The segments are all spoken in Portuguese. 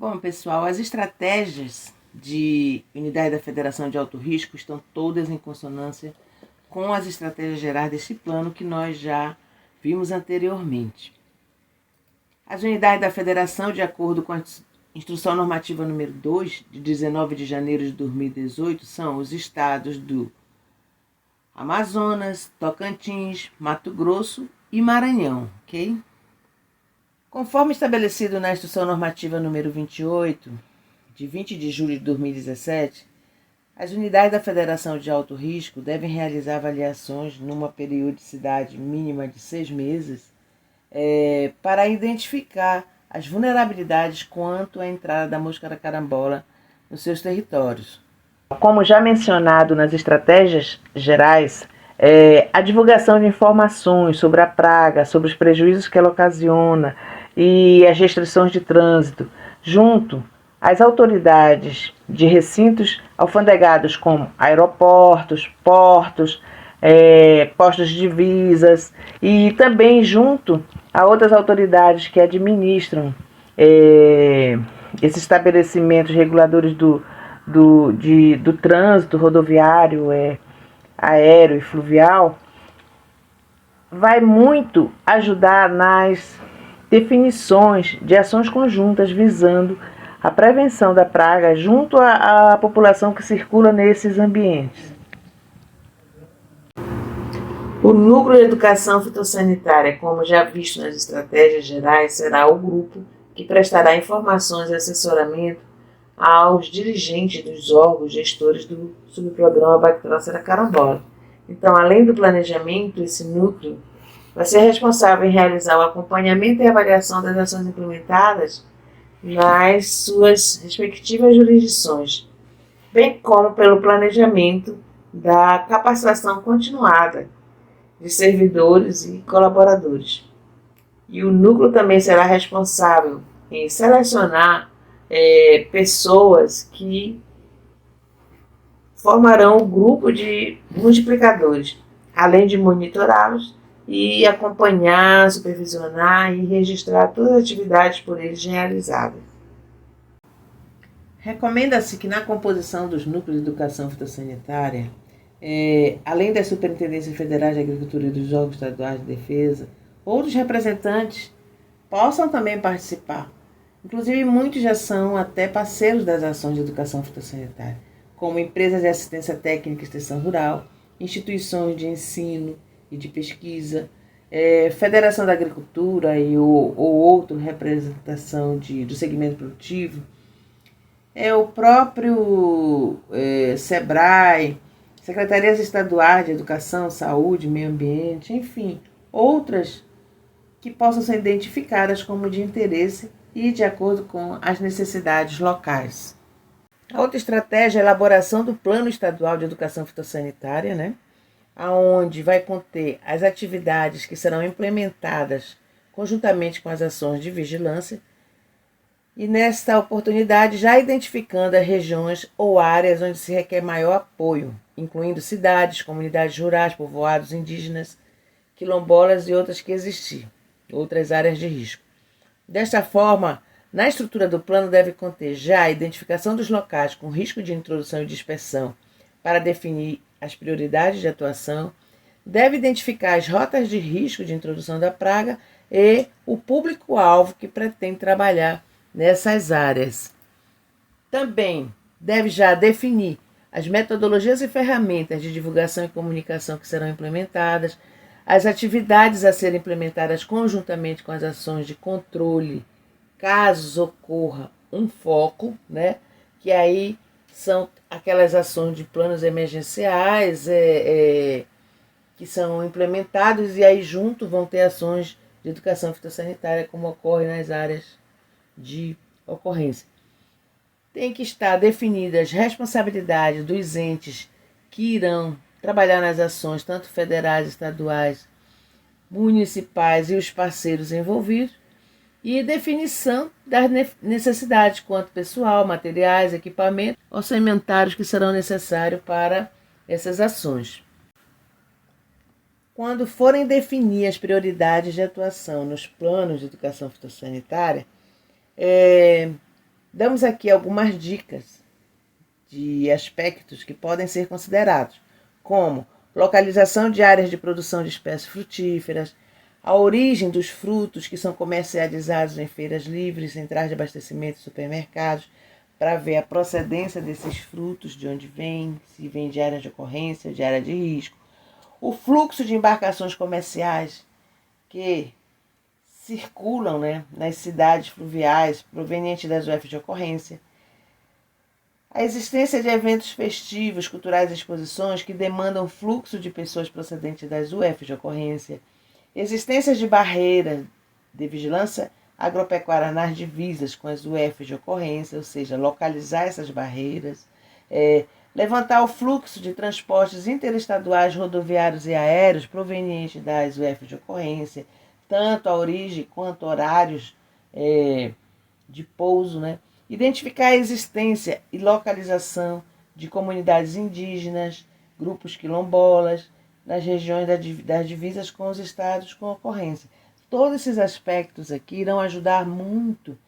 Bom, pessoal, as estratégias de unidade da Federação de Alto Risco estão todas em consonância com as estratégias gerais deste plano que nós já vimos anteriormente. As unidades da Federação, de acordo com a Instrução Normativa número 2, de 19 de janeiro de 2018, são os estados do Amazonas, Tocantins, Mato Grosso e Maranhão, ok? Conforme estabelecido na Instrução Normativa número 28, de 20 de julho de 2017, as unidades da Federação de Alto Risco devem realizar avaliações numa periodicidade mínima de 6 meses para identificar as vulnerabilidades quanto à entrada da mosca da carambola nos seus territórios. Como já mencionado nas estratégias gerais, a divulgação de informações sobre a praga, sobre os prejuízos que ela ocasiona e as restrições de trânsito, junto às autoridades de recintos alfandegados como aeroportos, portos, postos de divisas e também junto a outras autoridades que administram esses estabelecimentos reguladores do trânsito rodoviário, aéreo e fluvial, vai muito ajudar nas definições de ações conjuntas visando a prevenção da praga junto à população que circula nesses ambientes. O Núcleo de Educação Fitossanitária, como já visto nas estratégias gerais, será o grupo que prestará informações e assessoramento aos dirigentes dos órgãos gestores do subprograma Bactéricos da carambola. Então, além do planejamento, esse núcleo vai ser responsável em realizar o acompanhamento e avaliação das ações implementadas nas suas respectivas jurisdições, bem como pelo planejamento da capacitação continuada de servidores e colaboradores. E o núcleo também será responsável em selecionar pessoas que formarão o grupo de multiplicadores, além de monitorá-los e acompanhar, supervisionar e registrar todas as atividades por eles realizadas. Recomenda-se que na composição dos núcleos de educação fitossanitária, além das superintendências federais de agricultura e dos órgãos estaduais de defesa, outros representantes possam também participar. Inclusive, muitos já são até parceiros das ações de educação fitossanitária, como empresas de assistência técnica e extensão rural, instituições de ensino e de pesquisa, Federação da Agricultura ou outra representação do segmento produtivo, o próprio SEBRAE, Secretarias Estaduais de Educação, Saúde, Meio Ambiente, enfim, outras que possam ser identificadas como de interesse e de acordo com as necessidades locais. A outra estratégia é a elaboração do Plano Estadual de Educação Fitossanitária, onde vai conter as atividades que serão implementadas conjuntamente com as ações de vigilância e, nesta oportunidade, já identificando as regiões ou áreas onde se requer maior apoio, incluindo cidades, comunidades rurais, povoados indígenas, quilombolas e outras que existir, outras áreas de risco. Desta forma, na estrutura do plano deve conter já a identificação dos locais com risco de introdução e dispersão para definir as prioridades de atuação, deve identificar as rotas de risco de introdução da praga e o público-alvo que pretende trabalhar nessas áreas. Também deve já definir as metodologias e ferramentas de divulgação e comunicação que serão implementadas, as atividades a serem implementadas conjuntamente com as ações de controle, caso ocorra um foco, que aí são aquelas ações de planos emergenciais que são implementados e aí junto vão ter ações de educação fitossanitária como ocorre nas áreas de ocorrência. Tem que estar definidas as responsabilidades dos entes que irão trabalhar nas ações, tanto federais, estaduais, municipais e os parceiros envolvidos, e definição das necessidades quanto pessoal, materiais, equipamentos, orçamentários que serão necessários para essas ações. Quando forem definir as prioridades de atuação nos planos de educação fitossanitária, Damos aqui algumas dicas de aspectos que podem ser considerados, como localização de áreas de produção de espécies frutíferas, a origem dos frutos que são comercializados em feiras livres, centrais de abastecimento e supermercados, para ver a procedência desses frutos, de onde vem, se vem de área de ocorrência, de área de risco, o fluxo de embarcações comerciais que circulam, né, nas cidades fluviais provenientes das UFs de ocorrência, a existência de eventos festivos, culturais e exposições que demandam fluxo de pessoas procedentes das UFs de ocorrência, existência de barreiras de vigilância agropecuária nas divisas com as UFs de ocorrência, ou seja, localizar essas barreiras, levantar o fluxo de transportes interestaduais, rodoviários e aéreos provenientes das UFs de ocorrência, tanto a origem quanto horários de pouso, né? Identificar a existência e localização de comunidades indígenas, grupos quilombolas, nas regiões das divisas com os estados com ocorrência. Todos esses aspectos aqui irão ajudar muito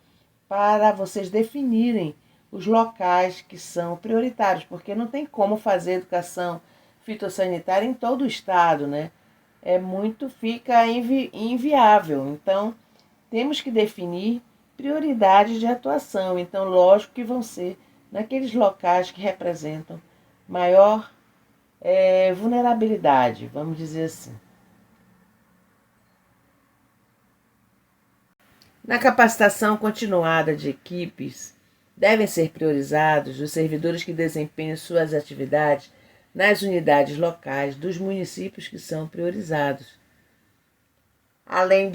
para vocês definirem os locais que são prioritários, porque não tem como fazer educação fitossanitária em todo o estado, né? Fica inviável. Então, temos que definir prioridades de atuação. Então, lógico que vão ser naqueles locais que representam maior vulnerabilidade, vamos dizer assim. Na capacitação continuada de equipes, devem ser priorizados os servidores que desempenham suas atividades nas unidades locais dos municípios que são priorizados. Além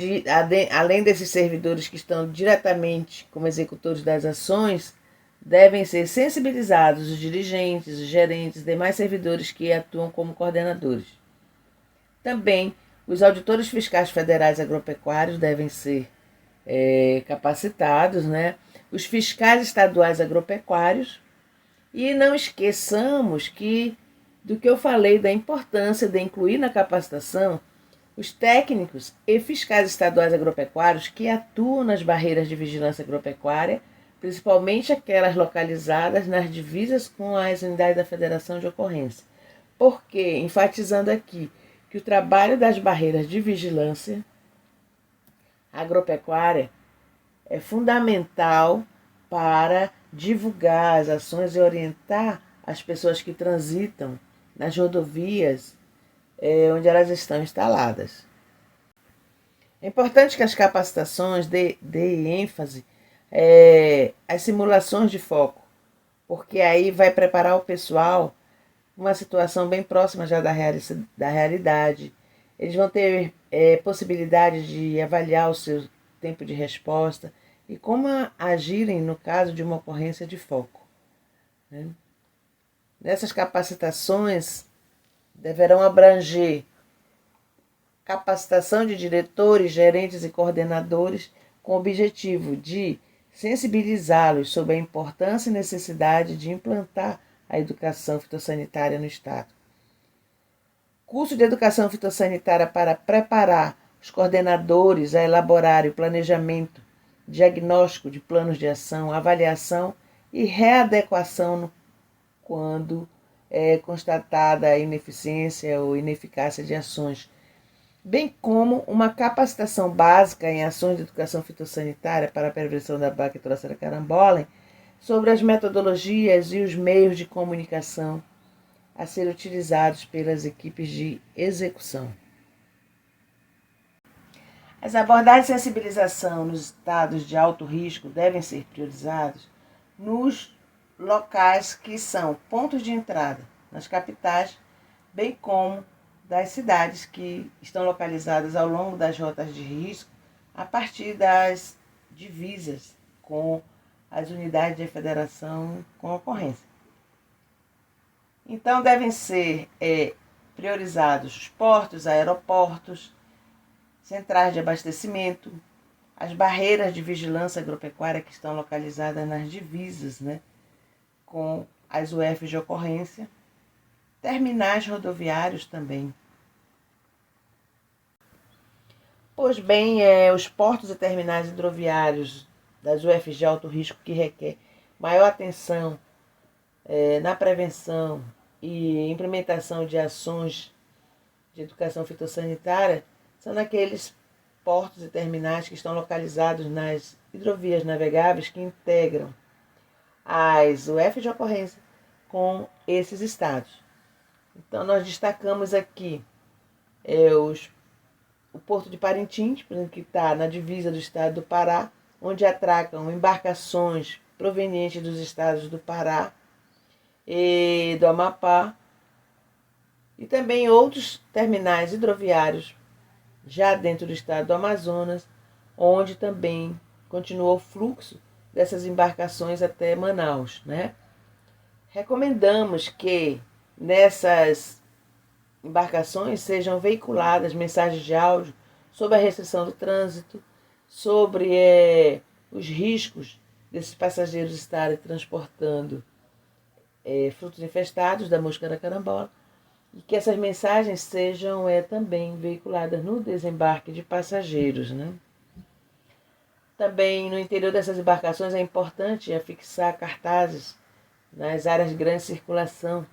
desses servidores que estão diretamente como executores das ações, devem ser sensibilizados os dirigentes, os gerentes e demais servidores que atuam como coordenadores. Também, os auditores fiscais federais agropecuários devem ser capacitados, né? Os fiscais estaduais agropecuários. E não esqueçamos do que eu falei da importância de incluir na capacitação os técnicos e fiscais estaduais agropecuários que atuam nas barreiras de vigilância agropecuária, principalmente aquelas localizadas nas divisas com as unidades da Federação de Ocorrência. Porque, enfatizando aqui, que o trabalho das barreiras de vigilância agropecuária é fundamental para divulgar as ações e orientar as pessoas que transitam nas rodovias onde elas estão instaladas. É importante que as capacitações deem ênfase às simulações de foco, porque aí vai preparar o pessoal uma situação bem próxima já da realidade. Eles vão ter possibilidade de avaliar o seu tempo de resposta e como agirem no caso de uma ocorrência de foco, né? Nessas capacitações deverão abranger capacitação de diretores, gerentes e coordenadores com o objetivo de sensibilizá-los sobre a importância e necessidade de implantar a educação fitossanitária no Estado. Curso de educação fitossanitária para preparar os coordenadores a elaborarem o planejamento, diagnóstico de planos de ação, avaliação e readequação quando é constatada a ineficiência ou ineficácia de ações, bem como uma capacitação básica em ações de educação fitossanitária para a prevenção da Bactéricera carambola sobre as metodologias e os meios de comunicação a serem utilizados pelas equipes de execução. As abordagens de sensibilização nos estados de alto risco devem ser priorizadas nos locais que são pontos de entrada nas capitais, bem como das cidades que estão localizadas ao longo das rotas de risco, a partir das divisas com as unidades de federação com ocorrência. Então, devem ser priorizados os portos, aeroportos, centrais de abastecimento, as barreiras de vigilância agropecuária que estão localizadas nas divisas, né, com as UFs de ocorrência, terminais rodoviários também. Pois bem, os portos e terminais hidroviários das UFs de alto risco que requer maior atenção na prevenção e implementação de ações de educação fitossanitária são naqueles portos e terminais que estão localizados nas hidrovias navegáveis que integram as UFs de ocorrência com esses estados. Então, nós destacamos aqui o Porto de Parintins, que está na divisa do estado do Pará, onde atracam embarcações provenientes dos estados do Pará e do Amapá, e também outros terminais hidroviários já dentro do estado do Amazonas, onde também continua o fluxo dessas embarcações até Manaus, né? Recomendamos que nessas embarcações sejam veiculadas mensagens de áudio sobre a restrição do trânsito, sobre os riscos desses passageiros estarem transportando frutos infestados da mosca da carambola, e que essas mensagens sejam também veiculadas no desembarque de passageiros, né? Também no interior dessas embarcações é importante afixar cartazes nas áreas de grande circulação,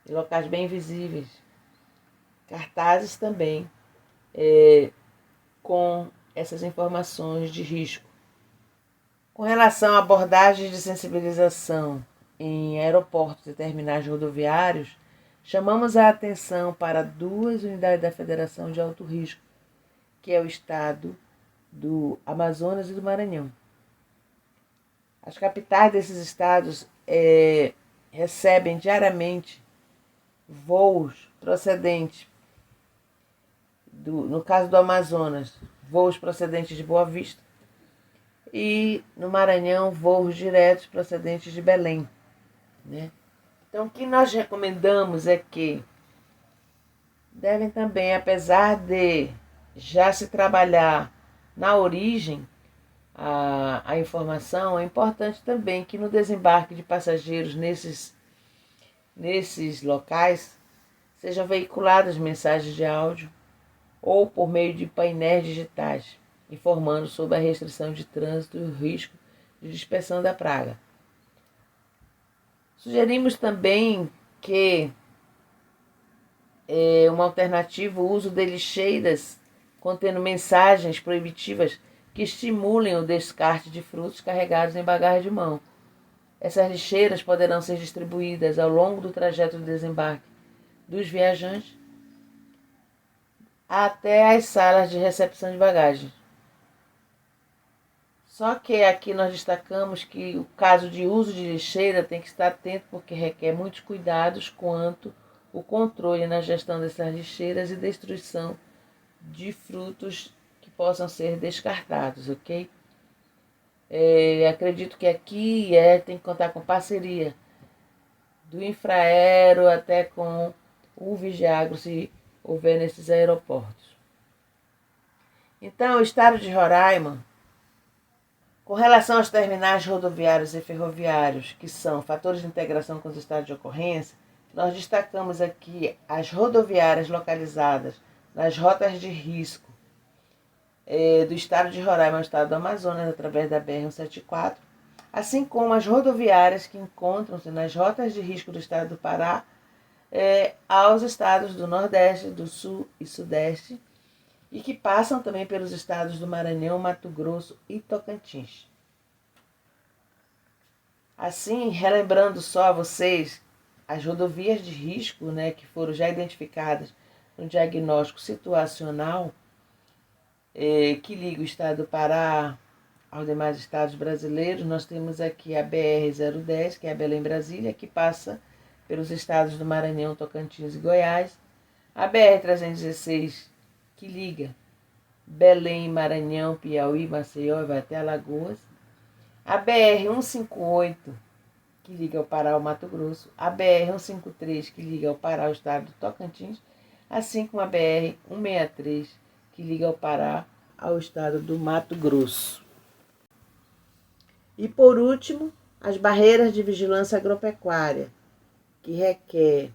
em locais bem visíveis. Cartazes também com essas informações de risco. Com relação a abordagens de sensibilização em aeroportos e terminais rodoviários, chamamos a atenção para 2 unidades da Federação de Alto Risco, que é o estado do Amazonas e do Maranhão. As capitais desses estados recebem diariamente voos procedentes, no caso do Amazonas, voos procedentes de Boa Vista, e no Maranhão, voos diretos procedentes de Belém, né? Então, o que nós recomendamos é que devem também, apesar de já se trabalhar na origem a informação, é importante também que no desembarque de passageiros nesses locais sejam veiculadas mensagens de áudio ou por meio de painéis digitais, informando sobre a restrição de trânsito e o risco de dispersão da praga. Sugerimos também que uma alternativa, o uso de lixeiras contendo mensagens proibitivas que estimulem o descarte de frutos carregados em bagagem de mão. Essas lixeiras poderão ser distribuídas ao longo do trajeto de desembarque dos viajantes até as salas de recepção de bagagens. Só que aqui nós destacamos que o caso de uso de lixeira tem que estar atento, porque requer muitos cuidados quanto o controle na gestão dessas lixeiras e destruição de frutos que possam ser descartados, ok? Acredito que aqui tem que contar com parceria do Infraero até com o Vigiagro, se houver nesses aeroportos. Então, o estado de Roraima, com relação aos terminais rodoviários e ferroviários, que são fatores de integração com os estados de ocorrência, nós destacamos aqui as rodoviárias localizadas nas rotas de risco do estado de Roraima ao estado do Amazonas, através da BR-174, assim como as rodoviárias que encontram-se nas rotas de risco do estado do Pará aos estados do Nordeste, do Sul e Sudeste, e que passam também pelos estados do Maranhão, Mato Grosso e Tocantins. Assim, relembrando só a vocês, as rodovias de risco, né, que foram já identificadas no diagnóstico situacional, que liga o estado do Pará aos demais estados brasileiros, nós temos aqui a BR-010, que é a Belém-Brasília, que passa pelos estados do Maranhão, Tocantins e Goiás, a BR-316, que liga Belém, Maranhão, Piauí, Maceió e vai até Alagoas, a BR-158, que liga ao Pará ao Mato Grosso, a BR-153, que liga ao Pará ao estado do Tocantins, assim como a BR-163, que liga ao Pará ao estado do Mato Grosso. E por último, as barreiras de vigilância agropecuária, que requer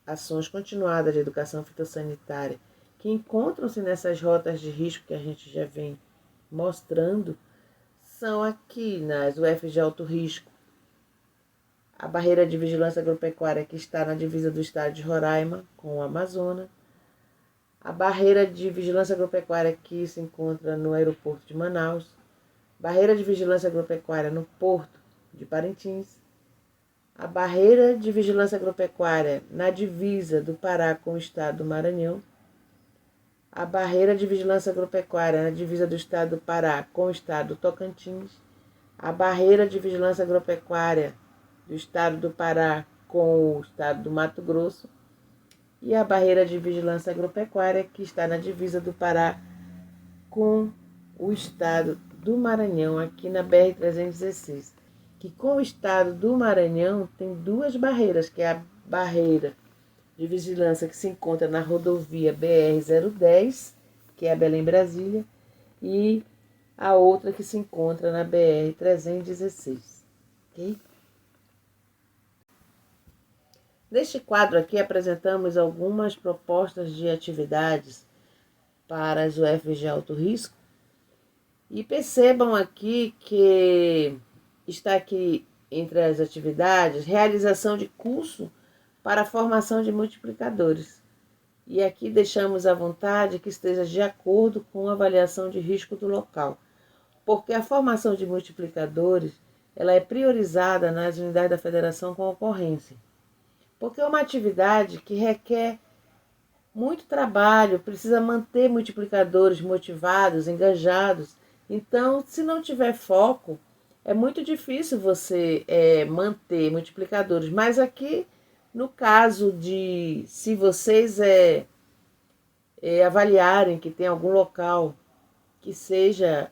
ações continuadas de educação fitossanitária, que encontram-se nessas rotas de risco que a gente já vem mostrando, são aqui nas UFG Alto Risco, a barreira de vigilância agropecuária que está na divisa do estado de Roraima com o Amazonas, a barreira de vigilância agropecuária que se encontra no aeroporto de Manaus, barreira de vigilância agropecuária no porto de Parintins, a barreira de vigilância agropecuária na divisa do Pará com o estado do Maranhão, a barreira de vigilância agropecuária na divisa do estado do Pará com o estado do Tocantins, a barreira de vigilância agropecuária do estado do Pará com o estado do Mato Grosso e a barreira de vigilância agropecuária que está na divisa do Pará com o estado do Maranhão, aqui na BR-316, que com o estado do Maranhão tem duas barreiras, que é a barreira de vigilância que se encontra na rodovia BR-010, que é a Belém-Brasília, e a outra que se encontra na BR-316. Ok? Neste quadro aqui apresentamos algumas propostas de atividades para as UFG Alto Risco e percebam aqui que está aqui entre as atividades realização de curso para a formação de multiplicadores. E aqui deixamos à vontade que esteja de acordo com a avaliação de risco do local, porque a formação de multiplicadores ela é priorizada nas unidades da federação com ocorrência. Porque é uma atividade que requer muito trabalho, precisa manter multiplicadores motivados, engajados. Então, se não tiver foco, é muito difícil você manter multiplicadores. Mas aqui, no caso de, se vocês avaliarem que tem algum local que seja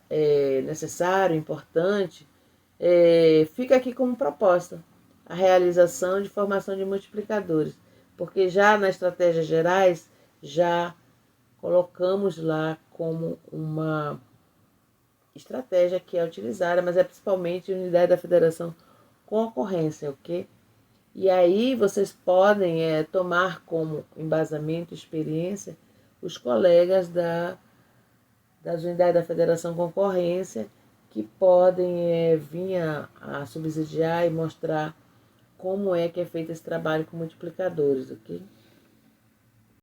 necessário, importante, fica aqui como proposta a realização de formação de multiplicadores, porque já nas estratégias gerais, já colocamos lá como uma estratégia que é utilizada, mas é principalmente unidade da federação com ocorrência, ok? E aí vocês podem tomar como embasamento, experiência, os colegas das unidades da federação com ocorrência, que podem vir a subsidiar e mostrar como é que é feito esse trabalho com multiplicadores, ok?